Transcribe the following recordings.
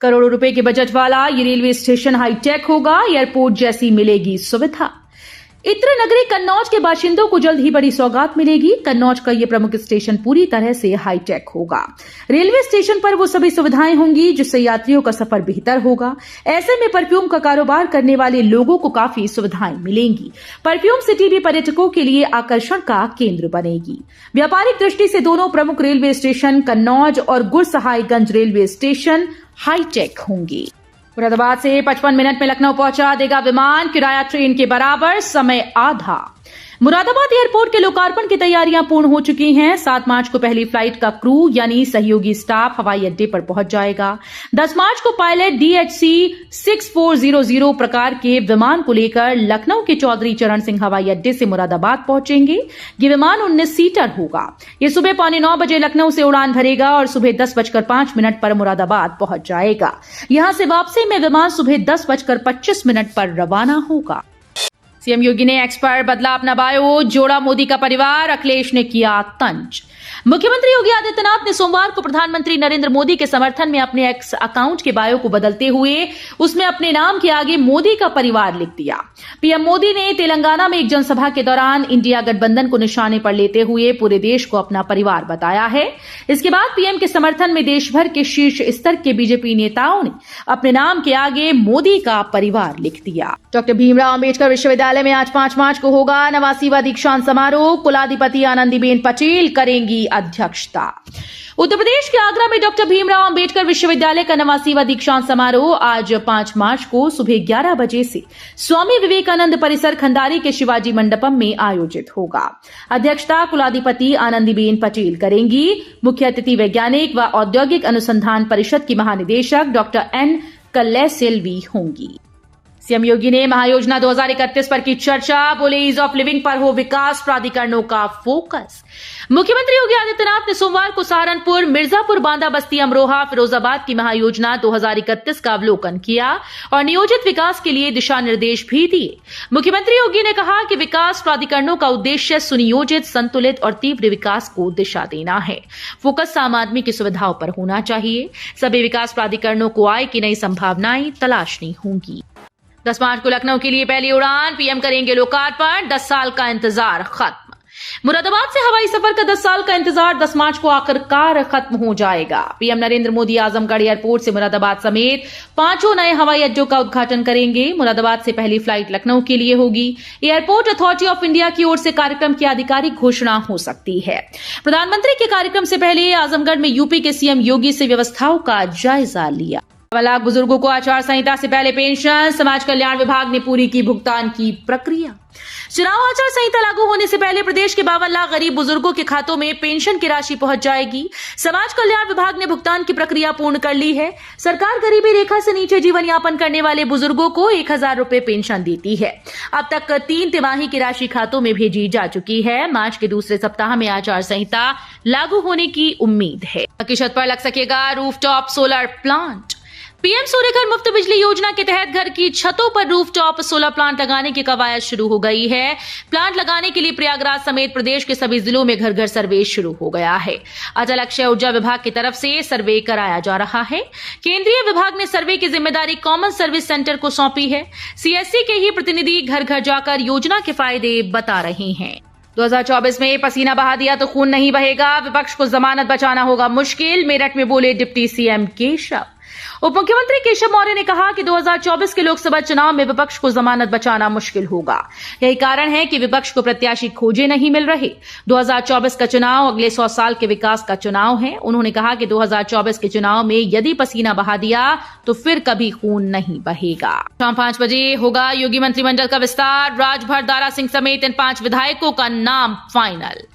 करोड़ों रुपए के बजट वाला ये रेलवे स्टेशन हाईटेक होगा, एयरपोर्ट जैसी मिलेगी सुविधा। इत्र नगरी कन्नौज के बाशिंदों को जल्द ही बड़ी सौगात मिलेगी। कन्नौज का ये प्रमुख स्टेशन पूरी तरह से हाईटेक होगा। रेलवे स्टेशन पर वो सभी सुविधाएं होंगी जिससे यात्रियों का सफर बेहतर होगा। ऐसे में परफ्यूम का कारोबार करने वाले लोगों को काफी सुविधाएं मिलेंगी। परफ्यूम सिटी भी पर्यटकों के लिए आकर्षण का केंद्र बनेगी। व्यापारिक दृष्टि से दोनों प्रमुख रेलवे स्टेशन कन्नौज और गुरसहायगंज रेलवे स्टेशन हाईटेक होंगे। मुरादाबाद से 55 मिनट में लखनऊ पहुंचा देगा विमान, किराया ट्रेन के बराबर, समय आधा। मुरादाबाद एयरपोर्ट के लोकार्पण की तैयारियां पूर्ण हो चुकी हैं। 7 मार्च को पहली फ्लाइट का क्रू यानी सहयोगी स्टाफ हवाई अड्डे पर पहुंच जाएगा। 10 मार्च को पायलट DHC 6400 प्रकार के विमान को लेकर लखनऊ के चौधरी चरण सिंह हवाई अड्डे से मुरादाबाद पहुंचेंगे। ये विमान 19 सीटर होगा। ये सुबह 8:45 बजे लखनऊ से उड़ान भरेगा और सुबह 10:05 पर मुरादाबाद पहुंच जाएगा। यहां से वापसी में विमान सुबह 10:25 पर रवाना होगा। सीएम योगी ने एक्स पर बदला अपना बायो, जोड़ा मोदी का परिवार, अखिलेश ने किया तंज। मुख्यमंत्री योगी आदित्यनाथ ने सोमवार को प्रधानमंत्री नरेंद्र मोदी के समर्थन में अपने एक्स अकाउंट के बायो को बदलते हुए उसमें अपने नाम के आगे मोदी का परिवार लिख दिया। पीएम मोदी ने तेलंगाना में एक जनसभा के दौरान इंडिया गठबंधन को निशाने पर लेते हुए पूरे देश को अपना परिवार बताया है। इसके बाद पीएम के समर्थन में देश भर के शीर्ष स्तर के बीजेपी नेताओं ने अपने नाम के आगे मोदी का परिवार लिख दिया। डॉक्टर भीमराव अंबेडकर विश्वविद्यालय में आज 5 मार्च को होगा 89वां दीक्षांत समारोह। कुलाधिपति आनंदीबेन पटेल करेंगी अध्यक्षता। उत्तर प्रदेश के आगरा में डॉक्टर भीमराव अंबेडकर विश्वविद्यालय का 89वां दीक्षांत समारोह आज 5 मार्च को सुबह 11 बजे से स्वामी विवेकानंद परिसर खंडारी के शिवाजी मंडपम में आयोजित होगा। अध्यक्षता कुलाधिपति आनंदीबेन पटेल करेंगी। मुख्य अतिथि वैज्ञानिक व औद्योगिक अनुसंधान परिषद की महानिदेशक डॉक्टर N कल्लेसेल्वी होंगी। सीएम योगी ने महायोजना 2031 पर की चर्चा, बोले ईज ऑफ लिविंग पर हो विकास प्राधिकरणों का फोकस। मुख्यमंत्री योगी आदित्यनाथ ने सोमवार को सहारनपुर, मिर्जापुर, बांदा, बस्ती, अमरोहा, फिरोजाबाद की महायोजना 2031 का अवलोकन किया और नियोजित विकास के लिए दिशा निर्देश भी दिए। मुख्यमंत्री योगी ने कहा कि विकास प्राधिकरणों का उद्देश्य सुनियोजित, संतुलित और तीव्र विकास को दिशा देना है। फोकस आम आदमी की सुविधाओं पर होना चाहिए। सभी विकास प्राधिकरणों को आय की नई संभावनाएं तलाशनी होंगी। 10 मार्च को लखनऊ के लिए पहली उड़ान, पीएम करेंगे लोकार्पण। 10 साल का इंतजार खत्म। मुरादाबाद से हवाई सफर का 10 साल का इंतजार 10 मार्च को आखिरकार खत्म हो जाएगा। पीएम नरेंद्र मोदी आजमगढ़ एयरपोर्ट से मुरादाबाद समेत 5 नए हवाई अड्डों का उद्घाटन करेंगे। मुरादाबाद से पहली फ्लाइट लखनऊ के लिए होगी। एयरपोर्ट अथॉरिटी ऑफ इंडिया की ओर से कार्यक्रम की आधिकारिक घोषणा हो सकती है। प्रधानमंत्री के कार्यक्रम से पहले आजमगढ़ में यूपी के सीएम योगी से व्यवस्थाओं का जायजा लिया। 1 लाख बुजुर्गों को आचार संहिता से पहले पेंशन, समाज कल्याण विभाग ने पूरी की भुगतान की प्रक्रिया। चुनाव आचार संहिता लागू होने से पहले प्रदेश के 52 लाख गरीब बुजुर्गों के खातों में पेंशन की राशि पहुंच जाएगी। समाज कल्याण विभाग ने भुगतान की प्रक्रिया पूर्ण कर ली है। सरकार गरीबी रेखा से नीचे जीवन यापन करने वाले बुजुर्गों को 1000 रुपए पेंशन देती है। अब तक 3 तिमाही की राशि खातों में भेजी जा चुकी है। मार्च के दूसरे सप्ताह में आचार संहिता लागू होने की उम्मीद है। की छत पर लग सकेगा rooftop solar plant. PM Surya Ghar मुफ्त बिजली योजना के तहत घर की छतों पर रूफटॉप सोलर प्लांट लगाने की कवायद शुरू हो गई है। प्लांट लगाने के लिए प्रयागराज समेत प्रदेश के सभी जिलों में घर घर सर्वे शुरू हो गया है। अटल अक्षय ऊर्जा विभाग की तरफ से सर्वे कराया जा रहा है। केंद्रीय विभाग ने सर्वे की जिम्मेदारी कॉमन सर्विस सेंटर को सौंपी है। सीएससी के ही प्रतिनिधि घर घर जाकर योजना के फायदे बता रहे हैं। 2024 में पसीना बहा दिया तो खून नहीं बहेगा, विपक्ष को जमानत बचाना होगा मुश्किल, मेरठ में बोले डिप्टी सीएम केशव। उप मुख्यमंत्री केशव मौर्य ने कहा कि 2024 के लोकसभा चुनाव में विपक्ष को जमानत बचाना मुश्किल होगा। यही कारण है कि विपक्ष को प्रत्याशी खोजे नहीं मिल रहे। 2024 का चुनाव अगले 100 साल के विकास का चुनाव है। उन्होंने कहा कि 2024 के चुनाव में यदि पसीना बहा दिया तो फिर कभी खून नहीं बहेगा। शाम 5 बजे होगा योगी मंत्रिमंडल का विस्तार। राजभर, दारा सिंह समेत इन 5 विधायकों का नाम फाइनल।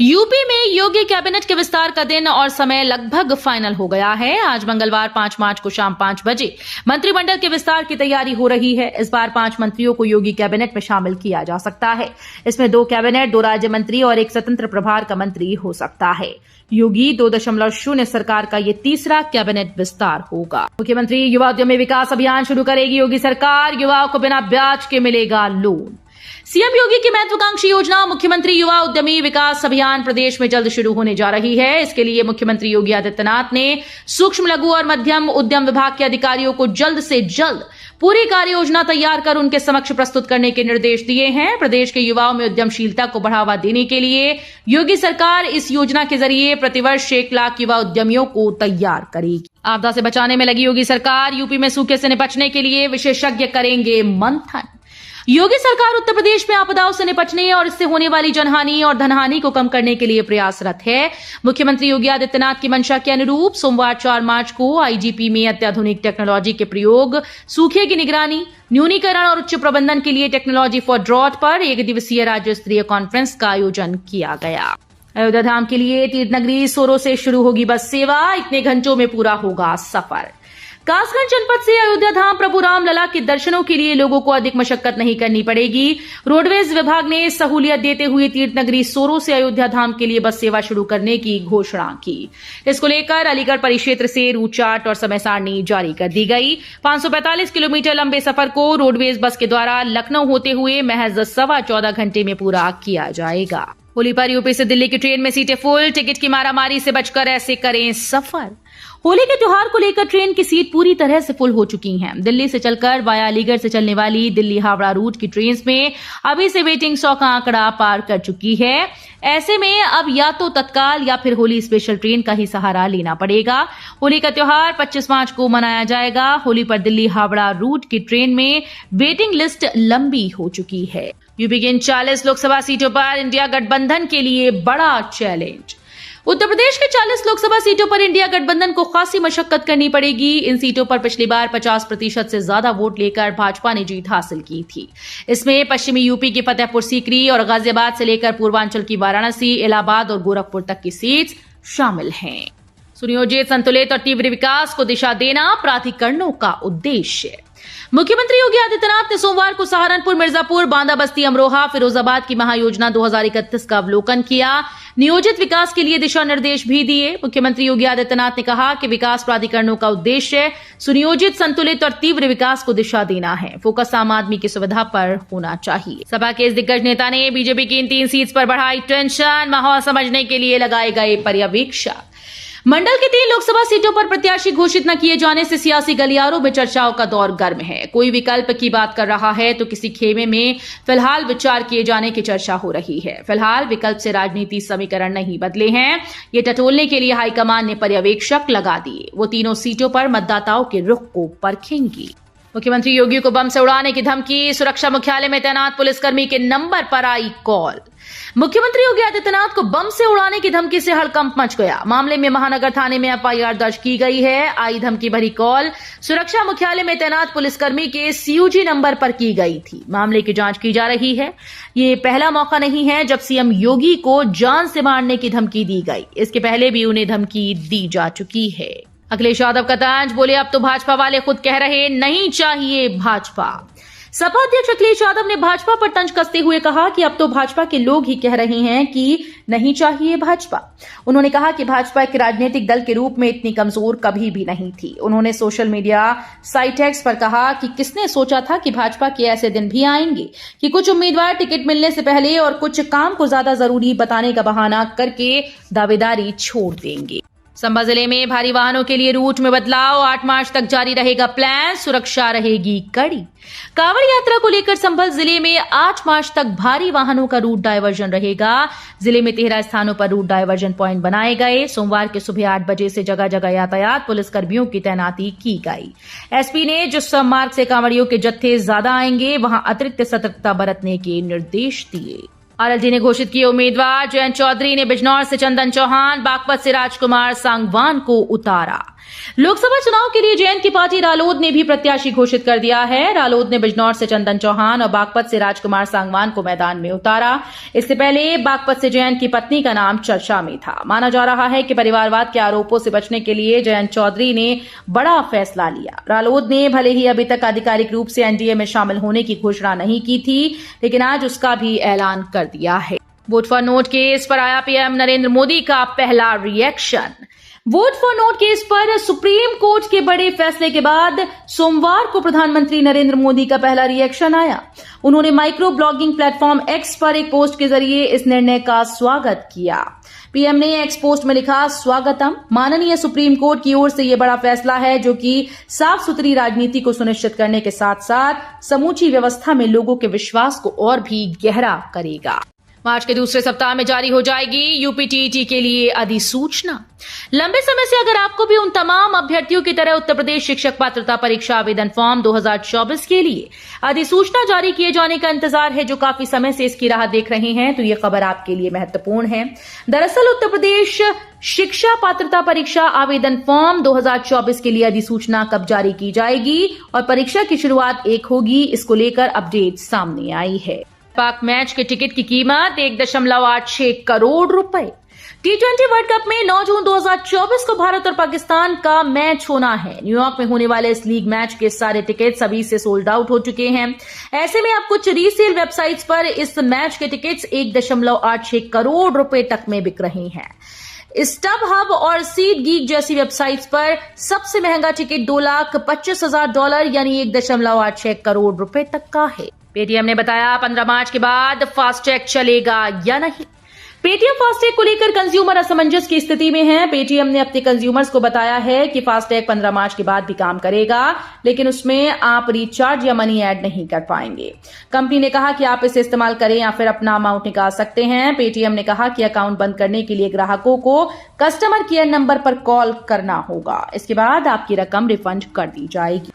यूपी में योगी कैबिनेट के विस्तार का दिन और समय लगभग फाइनल हो गया है। आज मंगलवार 5 मार्च को शाम 5 बजे मंत्रिमंडल के विस्तार की तैयारी हो रही है। इस बार 5 मंत्रियों को योगी कैबिनेट में शामिल किया जा सकता है। इसमें 2 कैबिनेट, 2 राज्य मंत्री और 1 स्वतंत्र प्रभार का मंत्री हो सकता है। योगी 2.0 सरकार का ये तीसरा कैबिनेट विस्तार होगा। मुख्यमंत्री युवा उद्यमी विकास अभियान शुरू करेगी योगी सरकार। युवाओं को बिना ब्याज के मिलेगा लोन। सीएम योगी की महत्वाकांक्षी योजना मुख्यमंत्री युवा उद्यमी विकास अभियान प्रदेश में जल्द शुरू होने जा रही है। इसके लिए मुख्यमंत्री योगी आदित्यनाथ ने सूक्ष्म, लघु और मध्यम उद्यम विभाग के अधिकारियों को जल्द से जल्द पूरी कार्य योजना तैयार कर उनके समक्ष प्रस्तुत करने के निर्देश दिए हैं। प्रदेश के युवाओं में उद्यमशीलता को बढ़ावा देने के लिए योगी सरकार इस योजना के जरिए प्रतिवर्ष 1 लाख युवा उद्यमियों को तैयार करेगी। आपदा से बचाने में लगी योगी सरकार यूपी में सूखे से निपटने के लिए विशेषज्ञ करेंगे मंथन। योगी सरकार उत्तर प्रदेश में आपदाओं से निपटने और इससे होने वाली जनहानि और धनहानि को कम करने के लिए प्रयासरत है। मुख्यमंत्री योगी आदित्यनाथ की मंशा के अनुरूप सोमवार 4 मार्च को आईजीपी में अत्याधुनिक टेक्नोलॉजी के प्रयोग, सूखे की निगरानी, न्यूनीकरण और उच्च प्रबंधन के लिए टेक्नोलॉजी फॉर ड्रॉट पर 1 दिवसीय राज्य स्तरीय कॉन्फ्रेंस का आयोजन किया गया। अयोध्या धाम के लिए तीर्थनगरी सोरो से शुरू होगी बस सेवा, इतने घंटों में पूरा होगा सफर। कासगंज जनपद से अयोध्या धाम प्रभु राम लला के दर्शनों के लिए लोगों को अधिक मशक्कत नहीं करनी पड़ेगी। रोडवेज विभाग ने सहूलियत देते हुए तीर्थनगरी सोरो से अयोध्या धाम के लिए बस सेवा शुरू करने की घोषणा की। इसको लेकर अलीगढ़ परिक्षेत्र से रूट चार्ट और समय सारणी जारी कर दी गई। 545 किलोमीटर लंबे सफर को रोडवेज बस के द्वारा लखनऊ होते हुए महज 14.25 घंटे में पूरा किया जाएगा। होली पर यूपी से दिल्ली की ट्रेन में सीटें फुल, टिकट की मारामारी से बचकर ऐसे करें सफर। होली के त्योहार को लेकर ट्रेन की सीट पूरी तरह से फुल हो चुकी हैं। दिल्ली से चलकर वाया अलीगढ़ से चलने वाली दिल्ली हावड़ा रूट की ट्रेन में अभी से वेटिंग 100 का आंकड़ा पार कर चुकी है। ऐसे में अब या तो तत्काल या फिर होली स्पेशल ट्रेन का ही सहारा लेना पड़ेगा। होली का त्योहार 25 मार्च को मनाया जाएगा। होली पर दिल्ली हावड़ा रूट की ट्रेन में वेटिंग लिस्ट लंबी हो चुकी है। यूपी की इन 40 लोकसभा सीटों पर इंडिया गठबंधन के लिए बड़ा चैलेंज। उत्तर प्रदेश के 40 लोकसभा सीटों पर इंडिया गठबंधन को खासी मशक्कत करनी पड़ेगी। इन सीटों पर पिछली बार 50% से ज्यादा वोट लेकर भाजपा ने जीत हासिल की थी। इसमें पश्चिमी यूपी की फतेहपुर सीकरी और गाजियाबाद से लेकर पूर्वांचल की वाराणसी, इलाहाबाद और गोरखपुर तक की सीट शामिल हैं। सुनियोजित, संतुलित और तीव्र विकास को दिशा देना प्राधिकरणों का उद्देश्य। मुख्यमंत्री योगी आदित्यनाथ ने सोमवार को सहारनपुर, मिर्जापुर, बांदा, बस्ती, अमरोहा, फिरोजाबाद की महायोजना 2031 का अवलोकन किया। नियोजित विकास के लिए दिशा निर्देश भी दिए। मुख्यमंत्री योगी आदित्यनाथ ने कहा कि विकास प्राधिकरणों का उद्देश्य सुनियोजित, संतुलित और तीव्र विकास को दिशा देना है। फोकस आम आदमी की सुविधा पर होना चाहिए। सपा के इस दिग्गज नेता ने बीजेपी की इन 3 सीट पर बढ़ाई टेंशन, माहौल समझने के लिए लगाए गए पर्यवेक्षक। मंडल की 3 लोकसभा सीटों पर प्रत्याशी घोषित न किए जाने से सियासी गलियारों में चर्चाओं का दौर गर्म है। कोई विकल्प की बात कर रहा है तो किसी खेमे में फिलहाल विचार किए जाने की चर्चा हो रही है। फिलहाल विकल्प से राजनीति समीकरण नहीं बदले हैं। ये टटोलने के लिए हाईकमान ने पर्यवेक्षक लगा दिए। वो तीनों सीटों पर मतदाताओं के रुख को परखेंगी। मुख्यमंत्री योगी को बम से उड़ाने की धमकी, सुरक्षा मुख्यालय में तैनात पुलिसकर्मी के नंबर पर आई कॉल। मुख्यमंत्री योगी आदित्यनाथ को बम से उड़ाने की धमकी से हड़कंप मच गया। मामले में महानगर थाने में एफआईआर दर्ज की गई है। आई धमकी भरी कॉल सुरक्षा मुख्यालय में तैनात पुलिसकर्मी के सीयूजी नंबर पर की गई थी। मामले की जांच की जा रही है। ये पहला मौका नहीं है जब सीएम योगी को जान से मारने की धमकी दी गई। इसके पहले भी उन्हें धमकी दी जा चुकी है। अखिलेश यादव का तंज, बोले अब तो भाजपा वाले खुद कह रहे नहीं चाहिए भाजपा। सपा अध्यक्ष अखिलेश यादव ने भाजपा पर तंज कसते हुए कहा कि अब तो भाजपा के लोग ही कह रहे हैं कि नहीं चाहिए भाजपा। उन्होंने कहा कि भाजपा एक राजनीतिक दल के रूप में इतनी कमजोर कभी भी नहीं थी। उन्होंने सोशल मीडिया साइट एक्स पर कहा कि किसने सोचा था कि भाजपा के ऐसे दिन भी आएंगे कि कुछ उम्मीदवार टिकट मिलने से पहले और कुछ काम को ज्यादा जरूरी बताने का बहाना करके दावेदारी छोड़ देंगे। संभा जिले में भारी वाहनों के लिए रूट में बदलाव, 8 मार्च तक जारी रहेगा प्लान, सुरक्षा रहेगी कड़ी। कांवड़ यात्रा को लेकर संभल जिले में 8 मार्च तक भारी वाहनों का रूट डायवर्जन रहेगा। जिले में 13 स्थानों पर रूट डायवर्जन पॉइंट बनाए गए। सोमवार के सुबह 8 बजे से जगह जगह यातायात पुलिसकर्मियों की तैनाती की गई। एसपी ने जिस मार्ग से कांवड़ियों के जत्थे ज्यादा आएंगे वहां अतिरिक्त सतर्कता बरतने के निर्देश दिए। आरएलडी ने घोषित किए उम्मीदवार, जयंत चौधरी ने बिजनौर से चंदन चौहान, बागपत से राजकुमार सांगवान को उतारा। लोकसभा चुनाव के लिए जयंत की पार्टी रालोद ने भी प्रत्याशी घोषित कर दिया है। रालोद ने बिजनौर से चंदन चौहान और बागपत से राजकुमार सांगवान को मैदान में उतारा। इससे पहले बागपत से जयंत की पत्नी का नाम चर्चा में था। माना जा रहा है कि परिवारवाद के आरोपों से बचने के लिए जयंत चौधरी ने बड़ा फैसला लिया। रालोद ने भले ही अभी तक आधिकारिक रूप से एनडीए में शामिल होने की घोषणा नहीं की थी, लेकिन आज उसका भी ऐलान कर दिया है। वोट फॉर नोट केस पर आया पीएम नरेंद्र मोदी का पहला reaction. Vote for note case पर सुप्रीम कोर्ट के बड़े फैसले के बाद सोमवार को प्रधानमंत्री नरेंद्र मोदी का पहला रिएक्शन आया। उन्होंने माइक्रो ब्लॉगिंग प्लेटफॉर्म एक्स पर एक पोस्ट के जरिए इस निर्णय का स्वागत किया। पीएम ने एक्स पोस्ट में लिखा, स्वागतम, माननीय सुप्रीम कोर्ट की ओर से यह बड़ा फैसला है जो कि साफ सुथरी राजनीति को सुनिश्चित करने के साथ साथ समूची व्यवस्था में लोगों के विश्वास को और भी गहरा करेगा। मार्च के दूसरे सप्ताह में जारी हो जाएगी यूपीटीईटी के लिए अधिसूचना। लंबे समय से अगर आपको भी उन तमाम अभ्यर्थियों की तरह उत्तर प्रदेश शिक्षक पात्रता परीक्षा आवेदन फॉर्म 2024 के लिए अधिसूचना जारी किए जाने का इंतजार है, जो काफी समय से इसकी राह देख रहे हैं, तो ये खबर आपके लिए महत्वपूर्ण है। दरअसल उत्तर प्रदेश शिक्षा पात्रता परीक्षा आवेदन फॉर्म 2024 के लिए अधिसूचना कब जारी की जाएगी और परीक्षा की शुरुआत 1 होगी, इसको लेकर अपडेट सामने आई है। पाक मैच के टिकट की कीमत 1.86 करोड़ रुपए। T20 वर्ल्ड कप में 9 जून 2024 को भारत और पाकिस्तान का मैच होना है। न्यूयॉर्क में होने वाले इस लीग मैच के सारे टिकट सभी से सोल्ड आउट हो चुके हैं। ऐसे में अब कुछ रीसेल वेबसाइट्स पर इस मैच के टिकट्स 1.86 करोड़ रुपए तक में बिक रहे हैं। स्टब हब और सीट गीक जैसी वेबसाइट्स पर सबसे महंगा टिकट $2,25,000 यानी 1.86 करोड़ रुपए तक का है। पेटीएम ने बताया 15 मार्च के बाद फास्टैग चलेगा या नहीं। पेटीएम फास्टैग को लेकर कंज्यूमर असमंजस की स्थिति में है। पेटीएम ने अपने कंज्यूमर्स को बताया है कि फास्टैग 15 मार्च के बाद भी काम करेगा, लेकिन उसमें आप रिचार्ज या मनी ऐड नहीं कर पाएंगे। कंपनी ने कहा कि आप इसे इस्तेमाल करें या फिर अपना अमाउंट निकाल सकते हैं। पेटीएम ने कहा कि अकाउंट बंद करने के लिए ग्राहकों को कस्टमर केयर नंबर पर कॉल करना होगा। इसके बाद आपकी रकम रिफंड कर दी जाएगी।